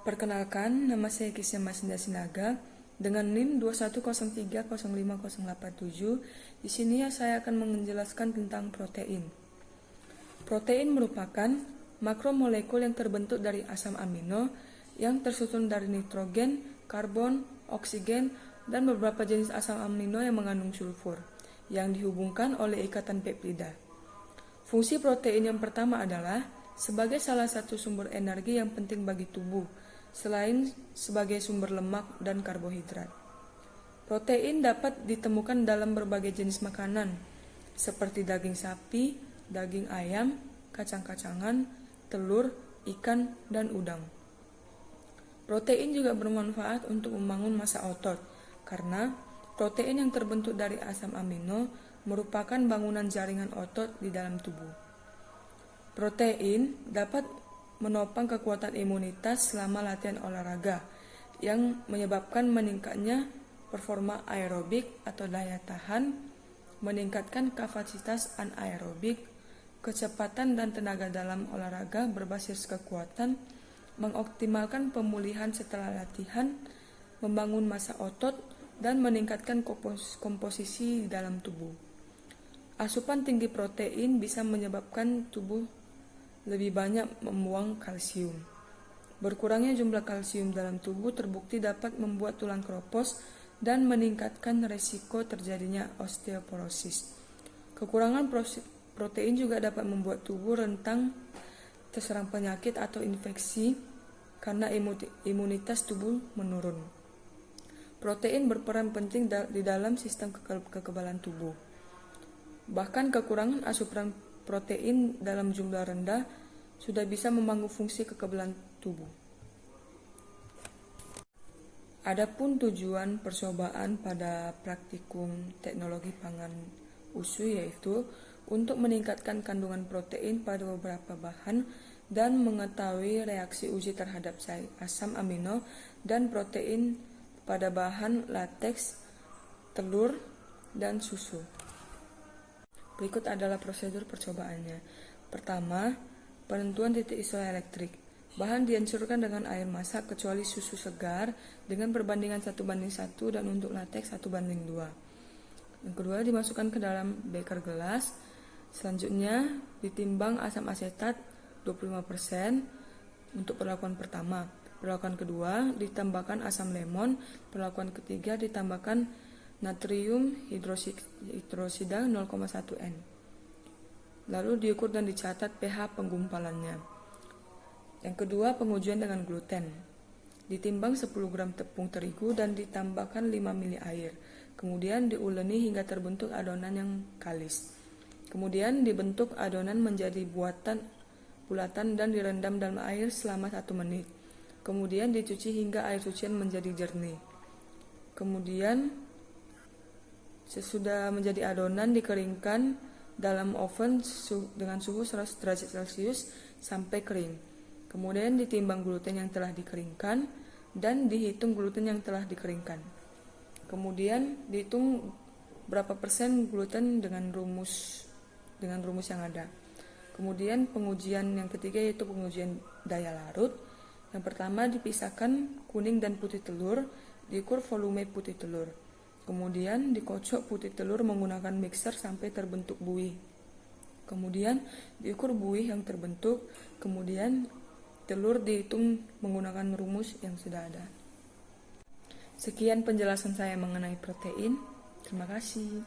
Perkenalkan, nama saya Kisya Masinda Sinaga dengan NIM 210305087. Di sini saya akan menjelaskan tentang protein. Protein merupakan makromolekul yang terbentuk dari asam amino yang tersusun dari nitrogen, karbon, oksigen, dan beberapa jenis asam amino yang mengandung sulfur yang dihubungkan oleh ikatan peptida. Fungsi protein yang pertama adalah sebagai salah satu sumber energi yang penting bagi tubuh, selain sebagai sumber lemak dan karbohidrat. Protein dapat ditemukan dalam berbagai jenis makanan, seperti daging sapi, daging ayam, kacang-kacangan, telur, ikan, dan udang. Protein juga bermanfaat untuk membangun massa otot, karena protein yang terbentuk dari asam amino merupakan bangunan jaringan otot di dalam tubuh. Protein dapat menopang kekuatan imunitas selama latihan olahraga, yang menyebabkan meningkatnya performa aerobik atau daya tahan, meningkatkan kapasitas anaerobik, kecepatan dan tenaga dalam olahraga berbasis kekuatan, mengoptimalkan pemulihan setelah latihan, membangun massa otot, dan meningkatkan komposisi di dalam tubuh. Asupan tinggi protein bisa menyebabkan tubuh lebih banyak membuang kalsium. Berkurangnya jumlah kalsium dalam tubuh terbukti dapat membuat tulang keropos dan meningkatkan resiko terjadinya osteoporosis. Kekurangan protein juga dapat membuat tubuh rentan terserang penyakit atau infeksi karena imunitas tubuh menurun. Protein berperan penting di dalam sistem kekebalan tubuh. Bahkan kekurangan asupan protein dalam jumlah rendah sudah bisa membangun fungsi kekebalan tubuh. Adapun tujuan percobaan pada praktikum teknologi pangan USU yaitu untuk meningkatkan kandungan protein pada beberapa bahan dan mengetahui reaksi uji terhadap asam amino dan protein pada bahan lateks, telur, dan susu. Berikut adalah prosedur percobaannya. Pertama, penentuan titik isoelektrik. Bahan dihancurkan dengan air masak kecuali susu segar dengan perbandingan 1:1 dan untuk lateks 1:2. Yang kedua, dimasukkan ke dalam beker gelas. Selanjutnya, ditimbang asam asetat 25% untuk perlakuan pertama. Perlakuan kedua, ditambahkan asam lemon. Perlakuan ketiga, ditambahkan natrium hidrosida 0,1 N. Lalu diukur dan dicatat pH penggumpalannya. Yang kedua, pengujian dengan gluten. Ditimbang 10 gram tepung terigu dan ditambahkan 5 ml air. Kemudian diuleni hingga terbentuk adonan yang kalis. Kemudian dibentuk adonan menjadi bulatan dan direndam dalam air selama 1 menit. Kemudian dicuci hingga air cucian menjadi jernih. Kemudian sesudah menjadi adonan dikeringkan dalam oven dengan suhu 100 derajat Celcius sampai kering. Kemudian ditimbang gluten yang telah dikeringkan dan dihitung gluten yang telah dikeringkan. Kemudian dihitung berapa persen gluten dengan rumus yang ada. Kemudian pengujian yang ketiga yaitu pengujian daya larut. Yang pertama, dipisahkan kuning dan putih telur, diukur volume putih telur. Kemudian dikocok putih telur menggunakan mixer sampai terbentuk buih. Kemudian diukur buih yang terbentuk. Kemudian telur dihitung menggunakan rumus yang sudah ada. Sekian penjelasan saya mengenai protein. Terima kasih.